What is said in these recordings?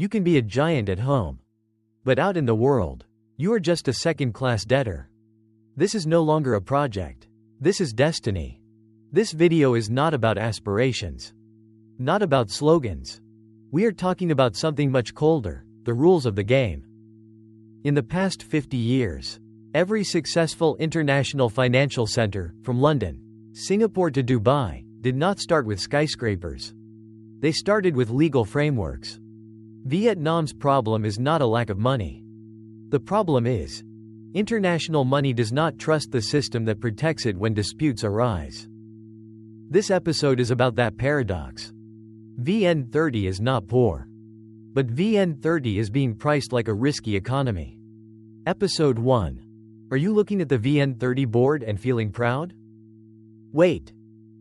You can be a giant at home. But out in the world, you are just a second-class debtor. This is no longer a project. This is destiny. This video is not about aspirations. Not about slogans. We are talking about something much colder, the rules of the game. In the past 50 years, every successful international financial center, from London, Singapore to Dubai, did not start with skyscrapers. They started with legal frameworks. Vietnam's problem is not a lack of money. The problem is, international money does not trust the system that protects it when disputes arise. This episode is about that paradox. VN30 is not poor. But VN30 is being priced like a risky economy. Episode 1. Are you looking at the VN30 board and feeling proud? Wait.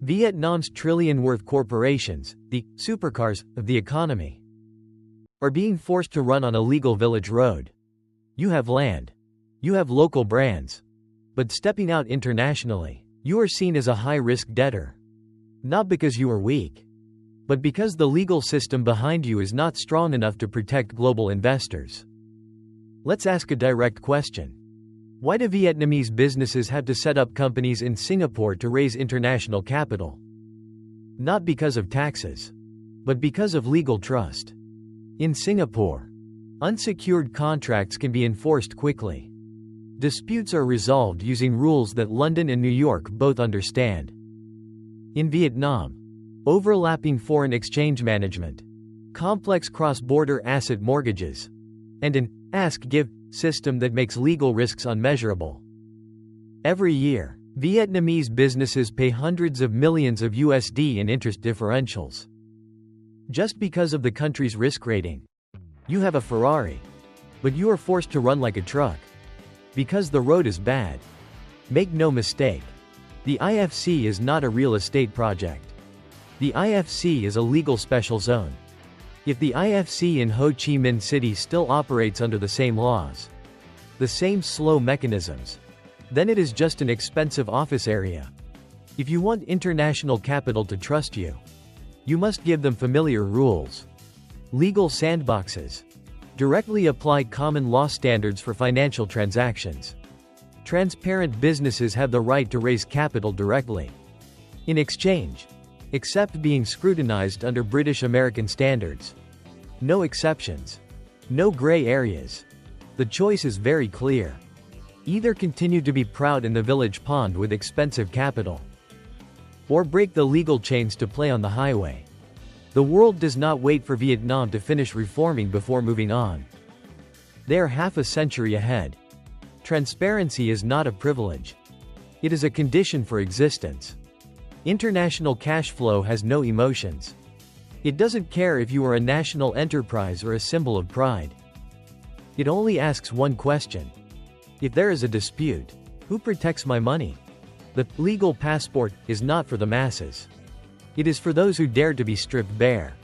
Vietnam's trillion-worth corporations, the supercars of the economy, are being forced to run on a legal village road. You have land. You have local brands. But stepping out internationally, you are seen as a high-risk debtor. Not because you are weak, but because the legal system behind you is not strong enough to protect global investors. Let's ask a direct question. Why do Vietnamese businesses have to set up companies in Singapore to raise international capital? Not because of taxes, but because of legal trust. In Singapore, unsecured contracts can be enforced quickly. Disputes are resolved using rules that London and New York both understand. In Vietnam, overlapping foreign exchange management, complex cross-border asset mortgages, and an ask-give system that makes legal risks unmeasurable. Every year, Vietnamese businesses pay hundreds of millions of USD in interest differentials. Just because of the country's risk rating. You have a Ferrari, but you are forced to run like a truck. Because the road is bad. Make no mistake. The IFC is not a real estate project. The IFC is a legal special zone. If the IFC in Ho Chi Minh City still operates under the same laws, the same slow mechanisms, then it is just an expensive office area. If you want international capital to trust you, you must give them familiar rules. Legal sandboxes. Directly apply common law standards for financial transactions. Transparent businesses have the right to raise capital directly. In exchange, except being scrutinized under British-American standards. No exceptions. No gray areas. The choice is very clear. Either continue to be proud in the village pond with expensive capital, or break the legal chains to play on the highway. The world does not wait for Vietnam to finish reforming before moving on. They are half a century ahead. Transparency is not a privilege. It is a condition for existence. International cash flow has no emotions. It doesn't care if you are a national enterprise or a symbol of pride. It only asks one question. If there is a dispute, who protects my money? The legal passport is not for the masses. It is for those who dare to be stripped bare.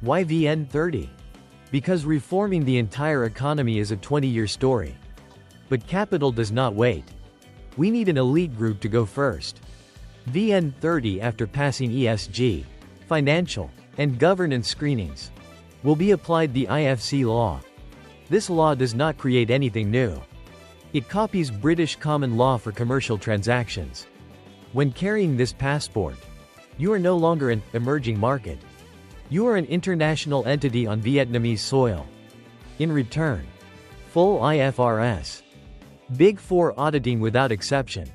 Why VN30? Because reforming the entire economy is a 20-year story. But capital does not wait. We need an elite group to go first. VN30, after passing ESG, financial, and governance screenings, will be applied the IFC law. This law does not create anything new. It copies British common law for commercial transactions. When carrying this passport, you are no longer an emerging market. You are an international entity on Vietnamese soil. In return, full IFRS. Big Four auditing without exception.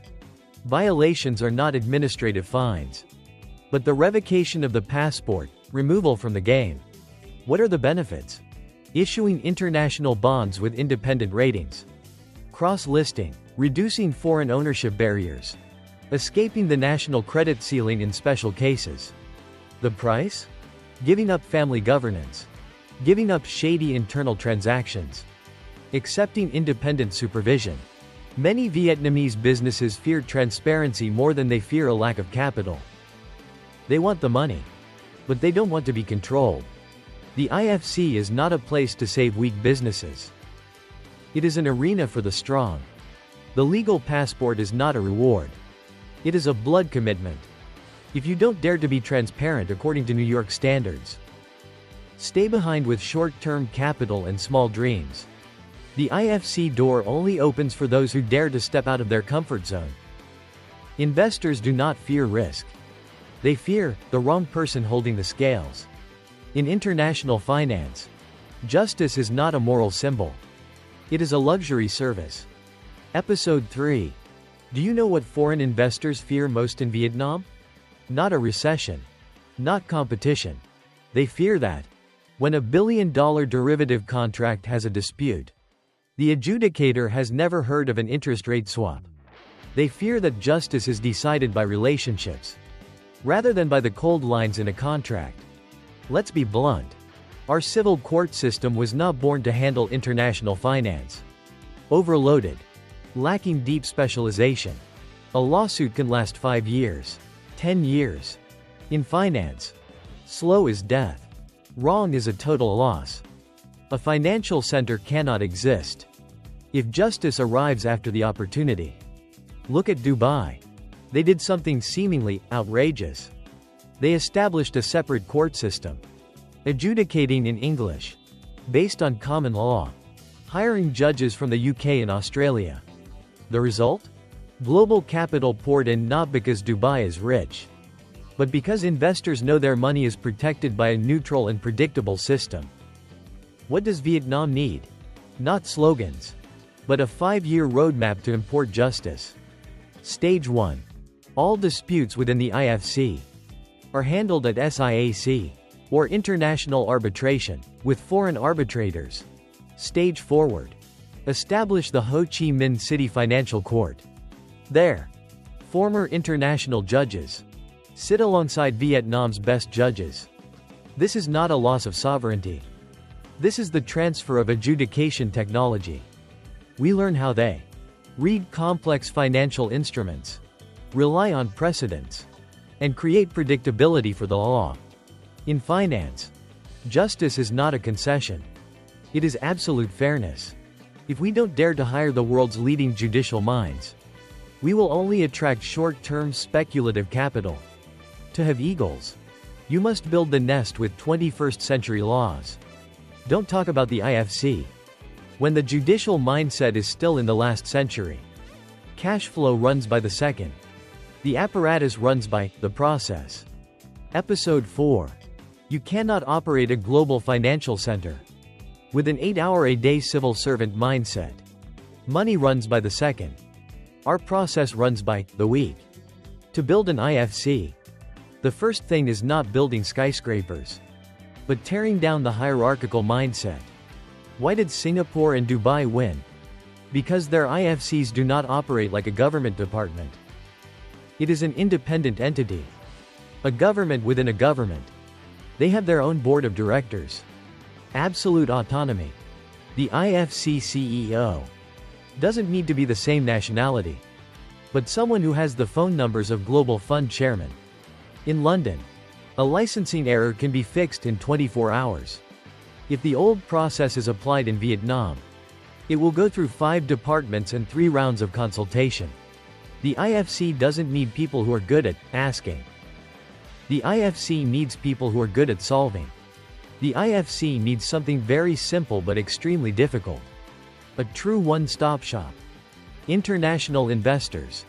Violations are not administrative fines, but the revocation of the passport, removal from the game. What are the benefits? Issuing international bonds with independent ratings. Cross-listing, reducing foreign ownership barriers. Escaping the national credit ceiling in special cases. The price? Giving up family governance. Giving up shady internal transactions. Accepting independent supervision. Many Vietnamese businesses fear transparency more than they fear a lack of capital. They want the money, but they don't want to be controlled. The IFC is not a place to save weak businesses. It is an arena for the strong. The legal passport is not a reward. It is a blood commitment. If you don't dare to be transparent according to New York standards, Stay behind with short-term capital and small dreams. The IFC door only opens for those who dare to step out of their comfort zone. Investors do not fear risk. They fear the wrong person holding the scales. In international finance, justice is not a moral symbol. It is a luxury service. Episode 3. Do you know what foreign investors fear most in Vietnam? Not a recession. Not competition. They fear that when a billion-dollar derivative contract has a dispute, the adjudicator has never heard of an interest rate swap. They fear that justice is decided by relationships, rather than by the cold lines in a contract. Let's be blunt. Our civil court system was not born to handle international finance. Overloaded. Lacking deep specialization. A lawsuit can last 5 years. 10 years. In finance, slow is death. Wrong is a total loss. A financial center cannot exist if justice arrives after the opportunity. Look at Dubai. They did something seemingly outrageous. They established a separate court system, adjudicating in English, based on common law, hiring judges from the UK and Australia. The result? Global capital poured in not because Dubai is rich, but because investors know their money is protected by a neutral and predictable system. What does Vietnam need? Not slogans, but a 5-year roadmap to import justice. Stage 1. All disputes within the IFC are handled at SIAC, or International Arbitration, with foreign arbitrators. Stage forward. Establish the Ho Chi Minh City Financial Court. There, former international judges sit alongside Vietnam's best judges. This is not a loss of sovereignty. This is the transfer of adjudication technology. We learn how they read complex financial instruments, rely on precedents, and create predictability for the law. In finance, justice is not a concession. It is absolute fairness. If we don't dare to hire the world's leading judicial minds, we will only attract short-term speculative capital. To have eagles, you must build the nest with 21st century laws. Don't talk about the IFC when the judicial mindset is still in the last century. Cash flow runs by the second. The apparatus runs by the process. Episode 4. You cannot operate a global financial center with an 8-hour-a-day civil servant mindset. Money runs by the second. Our process runs by the week. To build an IFC, the first thing is not building skyscrapers, but tearing down the hierarchical mindset. Why did Singapore and Dubai win? Because their IFCs do not operate like a government department. It is an independent entity. A government within a government. They have their own board of directors. Absolute autonomy. The IFC CEO doesn't need to be the same nationality, but someone who has the phone numbers of global fund chairmen. In London, a licensing error can be fixed in 24 hours. If the old process is applied in Vietnam, it will go through 5 departments and 3 rounds of consultation. The IFC doesn't need people who are good at asking. The IFC needs people who are good at solving. The IFC needs something very simple but extremely difficult. A true one-stop shop. International investors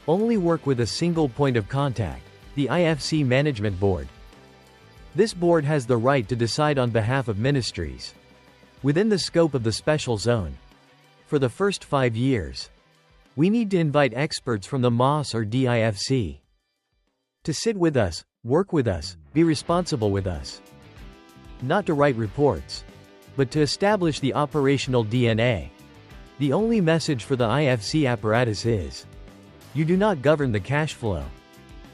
only work with a single point of contact, the IFC Management Board. This board has the right to decide on behalf of ministries within the scope of the special zone. For the first 5 years, we need to invite experts from the MOS or DIFC to sit with us, work with us, be responsible with us. Not to write reports, but to establish the operational DNA. The only message for the IFC apparatus is, you do not govern the cash flow.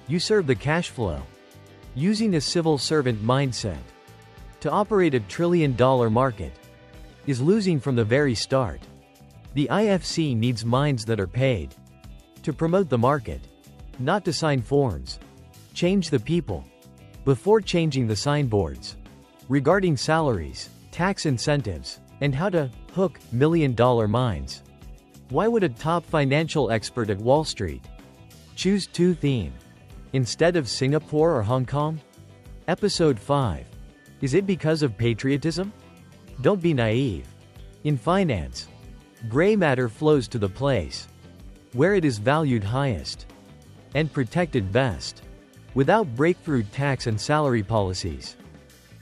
You serve the cash flow. Using a civil servant mindset to operate a $1 trillion market is losing from the very start. The IFC needs minds that are paid to promote the market, not to sign forms. Change the people before changing the signboards. Regarding salaries, tax incentives, and how to hook $1 million minds. Why would a top financial expert at Wall Street choose two themes instead of Singapore or Hong Kong? Episode 5. Is it because of patriotism? Don't be naive. In finance, gray matter flows to the place where it is valued highest and protected best. Without breakthrough tax and salary policies,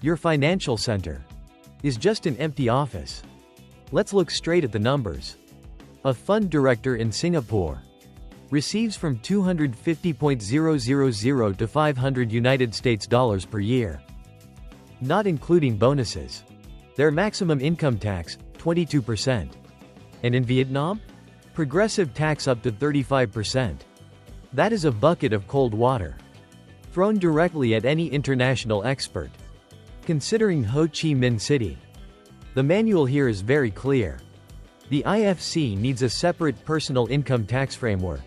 your financial center is just an empty office. Let's look straight at the numbers. A fund director in Singapore receives from $250,000 to $500 United States dollars per year, not including bonuses. Their maximum income tax, 22%. And in Vietnam, progressive tax up to 35%. That is a bucket of cold water thrown directly at any international expert. Considering Ho Chi Minh City, the manual here is very clear. The IFC needs a separate personal income tax framework.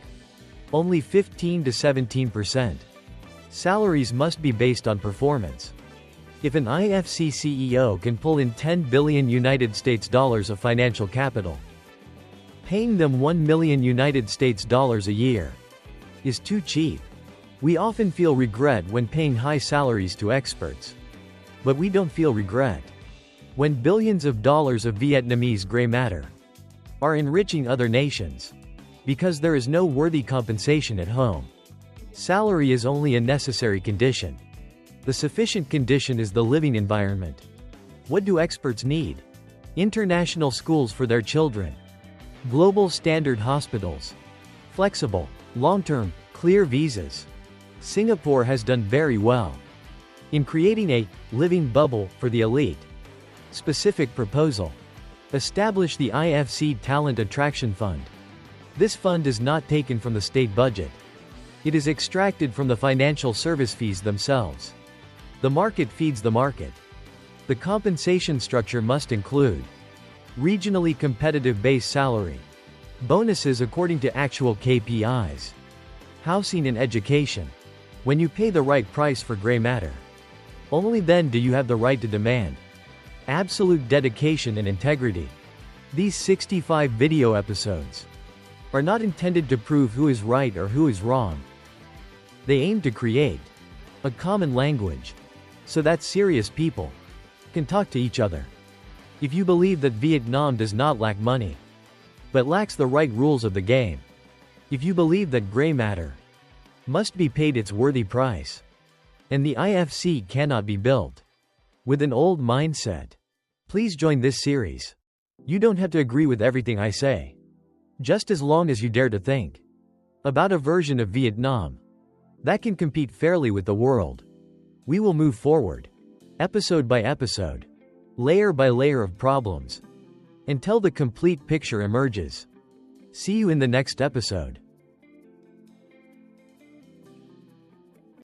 Only 15 to 17%. Salaries must be based on performance. If an IFC CEO can pull in 10 billion United States dollars of financial capital, paying them 1 million United States dollars a year is too cheap. We often feel regret when paying high salaries to experts. But we don't feel regret when billions of dollars of Vietnamese gray matter are enriching other nations, because there is no worthy compensation at home. Salary is only a necessary condition. The sufficient condition is the living environment. What do experts need? International schools for their children. Global standard hospitals. Flexible, long-term, clear visas. Singapore has done very well in creating a living bubble for the elite. Specific proposal. Establish the IFC Talent Attraction Fund. This fund is not taken from the state budget. It is extracted from the financial service fees themselves. The market feeds the market. The compensation structure must include regionally competitive base salary, bonuses according to actual KPIs, housing and education. When you pay the right price for gray matter, only then do you have the right to demand absolute dedication and integrity. These 65 video episodes are not intended to prove who is right or who is wrong. They aim to create a common language so that serious people can talk to each other. If you believe that Vietnam does not lack money, but lacks the right rules of the game, if you believe that gray matter must be paid its worthy price, and the IFC cannot be built with an old mindset, please join this series. You don't have to agree with everything I say, just as long as you dare to think about a version of Vietnam that can compete fairly with the world. We will move forward, episode by episode, layer by layer of problems, until the complete picture emerges. See you in the next episode.